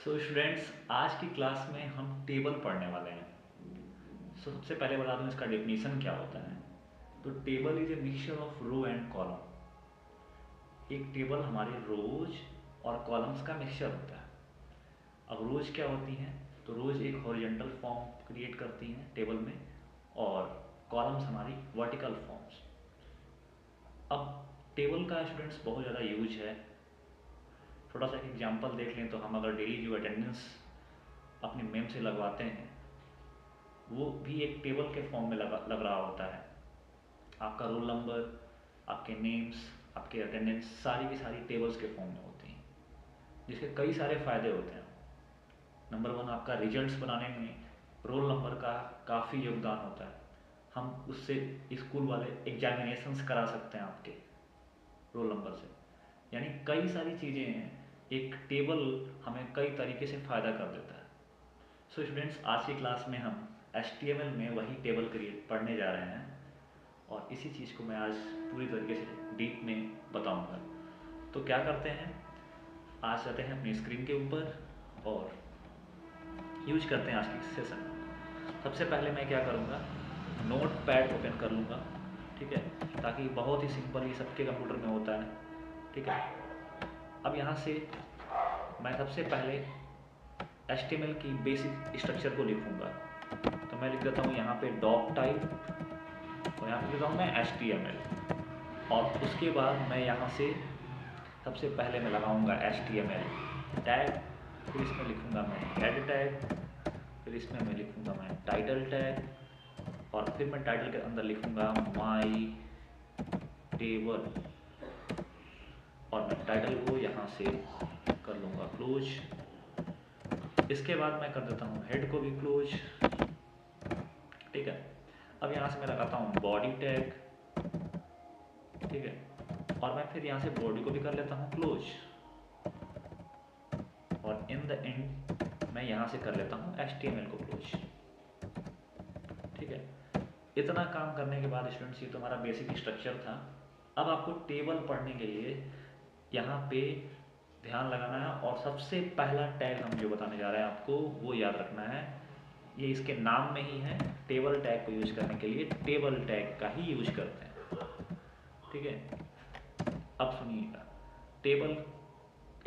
So students, आज की class में हम टेबल पढ़ने वाले हैं। सबसे पहले बता दूं इसका डेफिनेशन क्या होता है। तो table is a mixture of row and column. एक टेबल हमारे रोज और कॉलम्स का मिक्सचर होता है। अब रोज क्या होती हैं? तो रोज एक हॉरिजॉन्टल फॉर्म क्रिएट करती हैं टेबल में, और कॉलम्स हमारी वर्टिकल फॉर्म्स। अब टेबल का स्टूडेंट्स बहुत ज़्यादा यूज है। थोड़ा सा एक एग्जांपल देख लें तो हम अगर डेली जो अटेंडेंस अपने मेम से लगवाते हैं, वो भी एक टेबल के फॉर्म में लग रहा होता है। आपका रोल नंबर, आपके नेम्स, आपके अटेंडेंस सारी की सारी टेबल्स के फॉर्म में होती हैं, जिसके कई सारे फ़ायदे होते हैं। नंबर वन, आपका रिजल्ट्स बनाने में रोल नंबर का काफ़ी योगदान होता है। हम उससे स्कूल वाले एग्जामिनेशंस करा सकते हैं आपके रोल नंबर से। यानी कई सारी चीज़ें हैं, एक टेबल हमें कई तरीके से फ़ायदा कर देता है। सो स्टूडेंट्स, आज की क्लास में हम HTML में वही टेबल क्रिएट पढ़ने जा रहे हैं, और इसी चीज़ को मैं आज पूरी तरीके से डीप में बताऊंगा। तो क्या करते हैं, आज जाते हैं अपनी स्क्रीन के ऊपर और यूज करते हैं आज की सेशन। सबसे पहले मैं क्या करूँगा, नोट पैड ओपन कर लूँगा, ठीक है, ताकि बहुत ही सिंपल, ये सबके कंप्यूटर में होता है, ठीक है। अब यहाँ से मैं सबसे पहले HTML की बेसिक स्ट्रक्चर को लिखूँगा। तो मैं लिख देता हूँ यहाँ पे डॉक टाइप, और यहाँ पे लिख देता हूँ मैं HTML, और उसके बाद मैं यहाँ से सबसे पहले मैं लगाऊंगा HTML टैग, फिर इसमें लिखूंगा मैं हेड टैग, फिर इसमें मैं लिखूंगा मैं टाइटल टैग, और फिर मैं टाइटल के अंदर लिखूंगा माई टेबल, और मैं टाइटल को यहाँ से कर लूँगा क्लोज। इसके बाद मैं कर देता हूँ हेड को भी क्लोज, ठीक है। अब यहाँ से मैं लगाता हूँ बॉडी टैग, ठीक है, और मैं फिर यहाँ से बॉडी को भी कर लेता हूँ क्लोज, और इन द एंड मैं यहाँ से कर लेता हूँ HTML को क्लोज, ठीक है। इतना काम करने के बाद स्टूडेंट्स, ये तो हमारा बेसिक स्ट्रक्चर था। अब आपको टेबल पढ़ने के लिए यहाँ पे ध्यान लगाना है, और सबसे पहला टैग हम जो बताने जा रहे हैं आपको, वो याद रखना है। ये इसके नाम में ही है, टेबल टैग को यूज करने के लिए टेबल टैग का ही यूज करते हैं, ठीक है। अब सुनिएगा, टेबल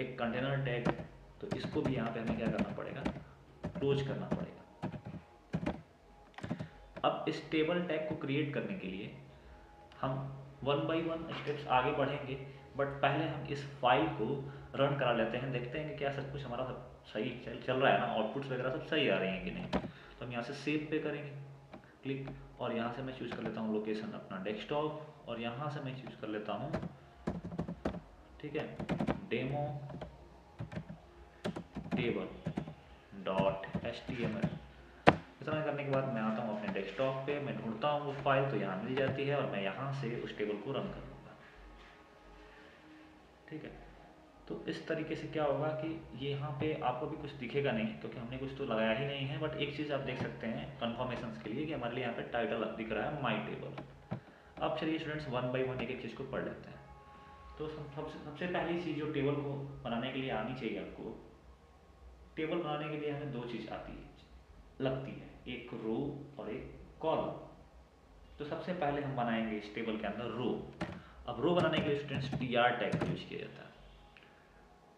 एक कंटेनर टैग, तो इसको भी यहाँ पे हमें क्या करना पड़ेगा, क्लोज करना पड़ेगा। अब इस टेबल टैग को क्रिएट करने के लिए हम वन बाई वन स्टेप्स आगे बढ़ेंगे, बट पहले हम इस फाइल को रन करा लेते हैं, देखते हैं कि क्या सब कुछ हमारा सब सही चल रहा है ना, आउटपुट्स वगैरह सब सही आ रहे हैं कि नहीं। तो हम यहाँ से सेव पे करेंगे क्लिक, और यहाँ से मैं चूज़ कर लेता हूँ लोकेशन अपना डेस्कटॉप, और यहाँ से मैं चूज़ कर लेता हूँ, ठीक है, डेमो टेबल डॉट HTML। इतना करने के बाद मैं आता हूँ अपने डेस्कटॉप पे, मैं ढूंढता हूँ वो फाइल, तो यहाँ मिल जाती है, और मैं यहाँ से उस टेबल को रन कर लूँगा, ठीक है। तो इस तरीके से क्या होगा कि ये यहाँ पे आपको भी कुछ दिखेगा नहीं, क्योंकि हमने कुछ तो लगाया ही नहीं है, बट एक चीज़ आप देख सकते हैं कन्फर्मेशन के लिए कि हमारे लिए यहाँ पे टाइटल दिख रहा है माई टेबल। अब चलिए स्टूडेंट्स, वन बाई वन एक एक चीज़ को पढ़ लेते हैं। तो सबसे पहली चीज़ जो टेबल को बनाने के लिए आनी चाहिए आपको, टेबल बनाने के लिए हमें दो चीज़ आती है, लगती है, एक रो और एक कॉलम। तो सबसे पहले हम बनाएंगे इस टेबल के अंदर रो। अब रो बनाने के लिए स्टूडेंट्स TR टैग का यूज किया जाता है।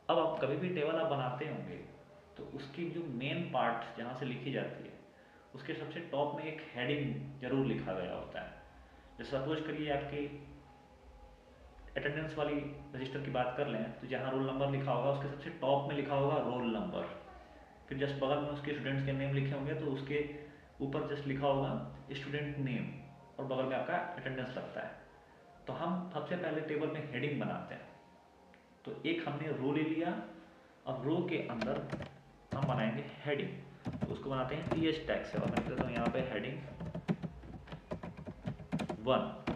अब आप कभी भी टेबल आप बनाते होंगे, तो उसकी जो मेन पार्ट जहाँ से लिखी जाती है, उसके सबसे टॉप में एक हेडिंग जरूर लिखा गया होता है। जैसे सपोज करिए आपकी अटेंडेंस वाली रजिस्टर की बात कर लें, तो जहाँ रोल नंबर लिखा होगा उसके सबसे टॉप में लिखा होगा रोल नंबर, फिर जस्ट बगल में उसके स्टूडेंट्स के नेम लिखे होंगे, तो उसके ऊपर जस्ट लिखा होगा स्टूडेंट नेम, और बगल में आपका अटेंडेंस लगता है। तो हम सबसे पहले टेबल में हेडिंग बनाते हैं। तो एक हमने रो ले लिया, अब रो के अंदर हम बनाएंगे हेडिंग, तो उसको बनाते हैं TH टैग से, और मैं लिख देता हूँ यहाँ पे हेडिंग 1,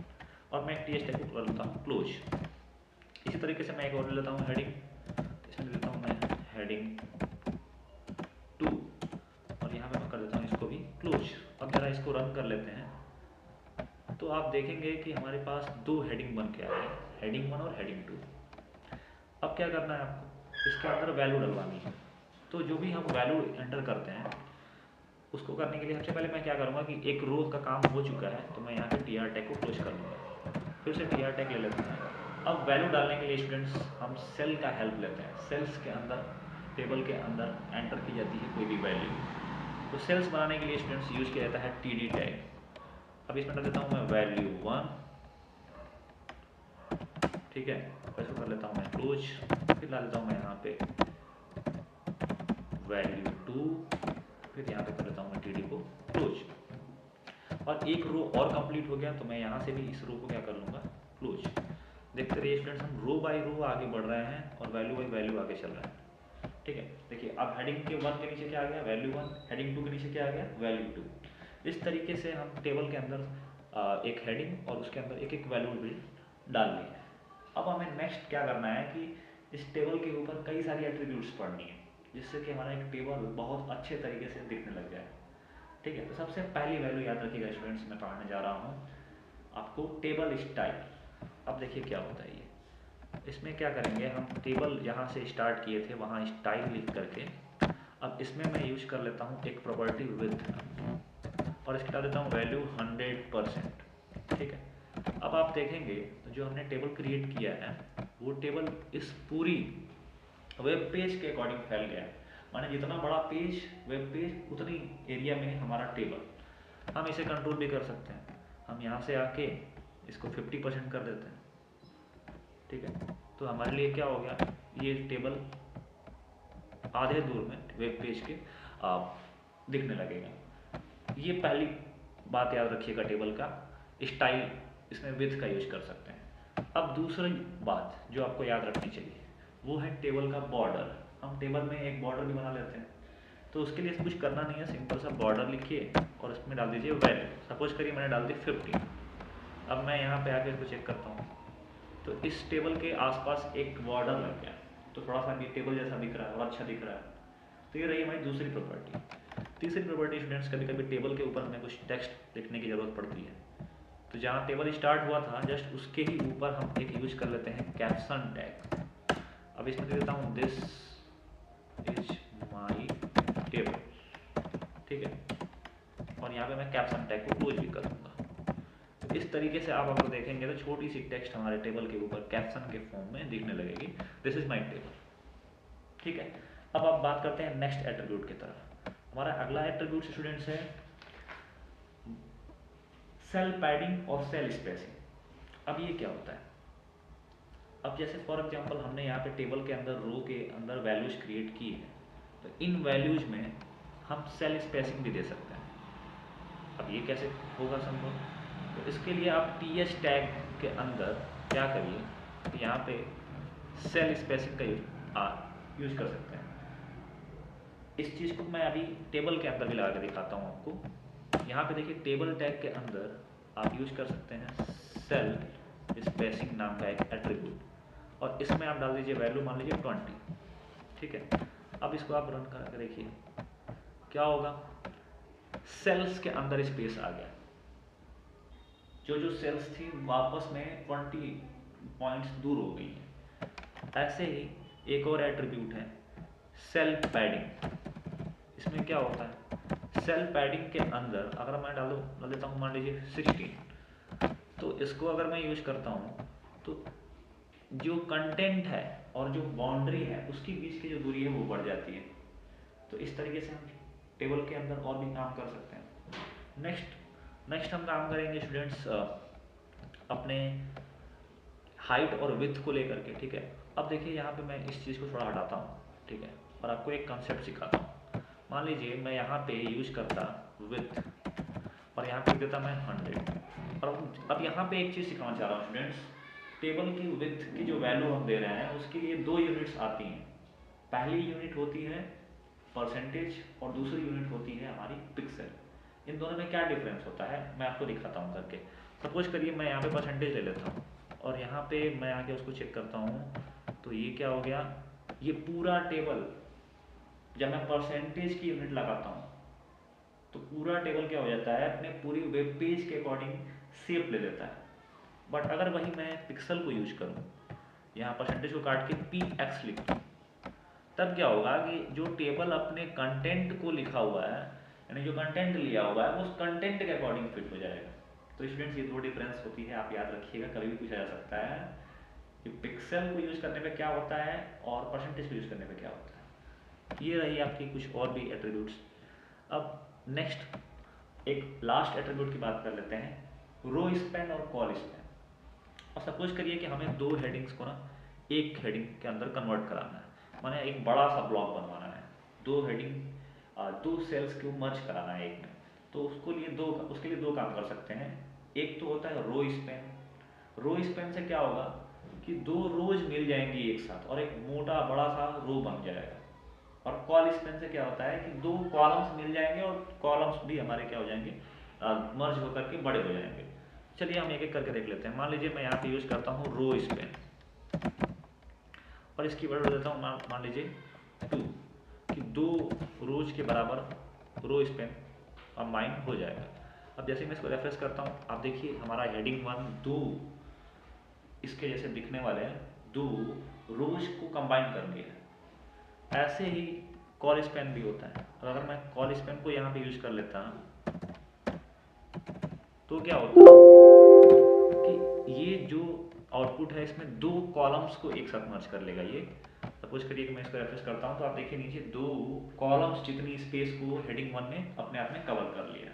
और मैं TH टैग को कर लेता हूँ क्लोज। इसी तरीके से मैं एक और ले लेता हूँ हेडिंग, इसमें ले लेता हूँ मैं हेडिंग 2, और यहाँ पे मैं कर देता हूँ इसको भी क्लोज। अब जरा इसको रन कर लेते हैं, तो आप देखेंगे कि हमारे पास दो हेडिंग बन के आ रहे हैं, हेडिंग 1 और हेडिंग 2। अब क्या करना है आपको, इसके अंदर वैल्यू डलवानी है। तो जो भी हम वैल्यू एंटर करते हैं उसको करने के लिए सबसे पहले मैं क्या करूँगा कि एक रो का काम हो चुका है तो मैं यहाँ पे टी आर टैग को क्लोज कर लूँगा, फिर से टी आर टैग ले लेते हैं। अब वैल्यू डालने के लिए स्टूडेंट्स हम सेल का हेल्प लेते हैं। सेल्स के अंदर, टेबल के अंदर एंटर की जाती है कोई भी वैल्यू, तो सेल्स बनाने के लिए स्टूडेंट्स यूज किया जाता है टी डी टैग। अब इसमें डाल देता हूँ मैं वैल्यू 1, ठीक है, इसको कर लेता हूँ मैं क्लोज, फिर डाल देता हूँ मैं यहाँ पे वैल्यू 2, फिर यहाँ पे कर लेता हूँ मैं टी डी को क्लोज। और एक रो और कंप्लीट हो गया तो मैं यहाँ से भी इस रो को क्या कर लूँगा, क्लोज। देखते रहिए स्टूडेंट्स, हम रो बाय रो आगे बढ़ रहे हैं और वैल्यू बाय वैल्यू आगे चल रहा है, ठीक है। देखिए अब हेडिंग के 1 के नीचे क्या आ गया, वैल्यू 1, हेडिंग 2 के नीचे क्या आ गया, वैल्यू 2। इस तरीके से हम टेबल के अंदर एक हेडिंग और उसके अंदर एक एक वैल्यू भी डाल ली है। अब हमें नेक्स्ट क्या करना है कि इस टेबल के ऊपर कई सारी एट्रीब्यूट्स पढ़नी है जिससे कि हमारा एक टेबल बहुत अच्छे तरीके से दिखने लग जाए, ठीक है। तो सबसे पहली वैल्यू याद रखिएगा स्टूडेंट्स, मैं पढ़ाने जा रहा हूँ आपको टेबल स्टाइल। अब देखिए क्या होता है ये, इसमें क्या करेंगे हम, टेबल जहाँ से स्टार्ट किए थे वहाँ स्टाइल लिख करके अब इसमें मैं यूज कर लेता हूँ एक प्रॉपर्टी विथ और इसके डाल देता हूँ वैल्यू 100%, ठीक है। अब आप देखेंगे तो जो हमने टेबल क्रिएट किया है वो टेबल इस पूरी वेब पेज के अकॉर्डिंग फैल गया है, माने जितना बड़ा पेज, वेब पेज, उतनी एरिया में हमारा टेबल। हम इसे कंट्रोल भी कर सकते हैं, हम यहाँ से आके इसको 50% कर देते हैं, ठीक है। तो हमारे लिए क्या हो गया, ये टेबल आधे दूर में वेब पेज के दिखने लगेगा। ये पहली बात याद रखिएगा टेबल का स्टाइल, इसमें विथ का यूज कर सकते हैं। अब दूसरी बात जो आपको याद रखनी चाहिए वो है टेबल का बॉर्डर। हम टेबल में एक बॉर्डर भी बना लेते हैं, तो उसके लिए कुछ करना नहीं है, सिंपल सा बॉर्डर लिखिए और उसमें डाल दीजिए वैल्यू। सपोज करिए मैंने डाल दी 50। अब मैं यहाँ पे आके इसको चेक करता हूँ तो इस टेबल के आसपास एक बॉर्डर लग गया, तो थोड़ा सा भी टेबल जैसा दिख रहा है और अच्छा दिख रहा है। तो ये रही हमारी दूसरी प्रॉपर्टी। तीसरी प्रॉपर्टी स्टूडेंट्स, कभी कभी टेबल के ऊपर हमें कुछ टेक्स्ट लिखने की ज़रूरत पड़ती है, तो जहाँ टेबल स्टार्ट हुआ था जस्ट उसके ही ऊपर हम एक यूज कर लेते हैं कैप्शन टैग। अब इसमें दे देता हूँ दिस इज माई टेबल, ठीक है, और यहाँ पे मैं कैप्शन टैग को क्लोज भी कर दूंगा। इस तरीके से आप अगर देखेंगे तो छोटी सी टेक्स्ट हमारे टेबल के ऊपर कैप्शन के फॉर्म में दिखने लगेगी, दिस इज माय टेबल, ठीक है। अब आप बात करते हैं नेक्स्ट एट्रीब्यूट की तरफ। हमारा अगला एट्रीब्यूट स्टूडेंट्स है सेल पैडिंग और सेल स्पेसिंग। अब ये क्या होता है, अब जैसे फॉर एग्जांपल हमने यहाँ पे टेबल के अंदर रो के अंदर वैल्यूज क्रिएट की है, तो इन वैल्यूज में हम सेल स्पेसिंग भी दे सकते हैं। अब ये कैसे होगा संभव, तो इसके लिए आप टी एच टैग के अंदर क्या करिए, तो यहाँ पे सेल स्पेसिंग का यूज कर सकते हैं। इस चीज़ को मैं अभी टेबल के अंदर भी लगा के दिखाता हूँ आपको। यहाँ पे देखिए टेबल टैग के अंदर आप यूज कर सकते हैं सेल स्पेसिंग नाम का एक एट्रीब्यूट, और इसमें आप डाल दीजिए वैल्यू, मान लीजिए 20, ठीक है। अब इसको आप रन करा के देखिए क्या होगा, सेल्स के अंदर स्पेस आ गया, जो सेल्स थी वापस में 20 पॉइंट्स दूर हो गई है। ऐसे ही एक और एट्रीब्यूट है सेल पैडिंग। इसमें क्या होता है, सेल पैडिंग के अंदर अगर मैं डाल देता हूँ मान लीजिए 16, तो इसको अगर मैं यूज करता हूँ तो जो कंटेंट है और जो बाउंड्री है उसके बीच की जो दूरी है वो बढ़ जाती है। तो इस तरीके से हम टेबल के अंदर और भी काम कर सकते हैं। नेक्स्ट हम काम करेंगे स्टूडेंट्स अपने हाइट और विड्थ को लेकर के, ठीक है। अब देखिए यहाँ पे मैं इस चीज़ को थोड़ा हटाता हूँ, ठीक है, और आपको एक कंसेप्ट सिखाता हूँ। मान लीजिए मैं यहाँ पे यूज करता विड्थ और यहाँ पे देता मैं 100, और अब यहाँ पे एक चीज़ सिखाना चाह रहा हूँ स्टूडेंट्स, टेबल की विड्थ की जो वैल्यू हम दे रहे हैं उसके लिए 2 यूनिट्स आती हैं। पहली यूनिट होती है परसेंटेज और दूसरी यूनिट होती है हमारी पिक्सल। इन दोनों में क्या डिफरेंस होता है मैं आपको दिखाता हूँ करके। सपोज करिए मैं यहाँ पे परसेंटेज ले लेता हूँ और यहाँ पे मैं आके उसको चेक करता हूँ, तो ये क्या हो गया, ये पूरा टेबल जब मैं परसेंटेज की यूनिट लगाता हूँ तो पूरा टेबल क्या हो जाता है, अपने पूरी वेब पेज के अकॉर्डिंग शेप ले लेता है। बट अगर वही मैं पिक्सल को यूज करूँ, यहाँ परसेंटेज को काट के px लिख दूँ, तब क्या होगा कि जो टेबल अपने कंटेंट को लिखा हुआ है, यानी जो कंटेंट लिया हुआ है वो उस कंटेंट के अकॉर्डिंग फिट हो जाएगा। तो स्टूडेंट्स ये दो डिफरेंस होती है, आप याद रखिएगा, कभी भी पूछा जा सकता है कि पिक्सल को यूज़ करने पे क्या होता है और परसेंटेज को यूज़ करने पे क्या होता है। ये रही आपकी कुछ और भी एट्रीब्यूट्स। अब नेक्स्ट एक लास्ट एट्रीब्यूट की बात कर लेते हैं, रो स्पैन और कॉल स्पैन। और सपोज करिए कि हमें दो हेडिंग्स को ना एक हेडिंग के अंदर कन्वर्ट कराना है, माने एक बड़ा सा ब्लॉक बनवाना है, दो हेडिंग दो सेल्स को मर्ज कराना है एक में। तो उसके लिए दो काम कर सकते हैं। एक तो होता है रो स्पैन। रो स्पैन से क्या होगा कि दो रोज मिल जाएंगी एक साथ और एक मोटा बड़ा सा रो बन जाएगा। और कॉल स्पैन से क्या होता है कि दो कॉलम्स मिल जाएंगे और कॉलम्स भी हमारे क्या हो जाएंगे, मर्ज होकर के बड़े हो जाएंगे। चलिए हम एक एक करके देख लेते हैं। मान लीजिए मैं यहाँ पे यूज करता हूँ रो स्पैन और इसकी वर्ड देता हूँ मान लीजिए 2, कि दो रोज के बराबर रो स्पैन अब माइन हो जाएगा। अब जैसे मैं इसको रेफरेंस करता हूँ, आप देखिए हमारा हेडिंग 1 दो इसके जैसे दिखने वाले हैं, दो रोज को कंबाइन कर लिया। ऐसे ही कॉल स्पैन भी होता है। और अगर मैं कॉल स्पैन को यहाँ पे यूज कर लेता तो क्या होता है कि ये जो आउटपुट है इसमें दो कॉलम्स को एक साथ मर्ज कर लेगा। ये सपोज करिए कि मैं इसको रेफरेंस करता हूँ तो आप देखिए नीचे दो कॉलम्स जितनी स्पेस को हेडिंग 1 ने अपने आप में कवर कर लिया।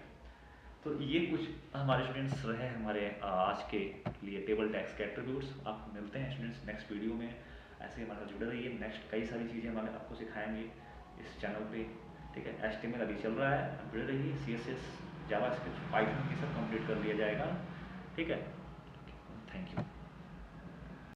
तो ये कुछ हमारे स्टूडेंट्स रहे हमारे आज के लिए टेबल टैग्स के एट्रीब्यूट्स। आप मिलते हैं स्टूडेंट्स नेक्स्ट वीडियो में। ऐसे हमारे साथ जुड़े रहिए, नेक्स्ट कई सारी चीज़ें हमारे आपको सिखाएंगे इस चैनल पे। ठीक है, HTML अभी चल रहा है, जुड़े रहिए। CSS, जावास्क्रिप्ट, पाइथन ये सब कंप्लीट कर लिया जाएगा। ठीक है, थैंक यू।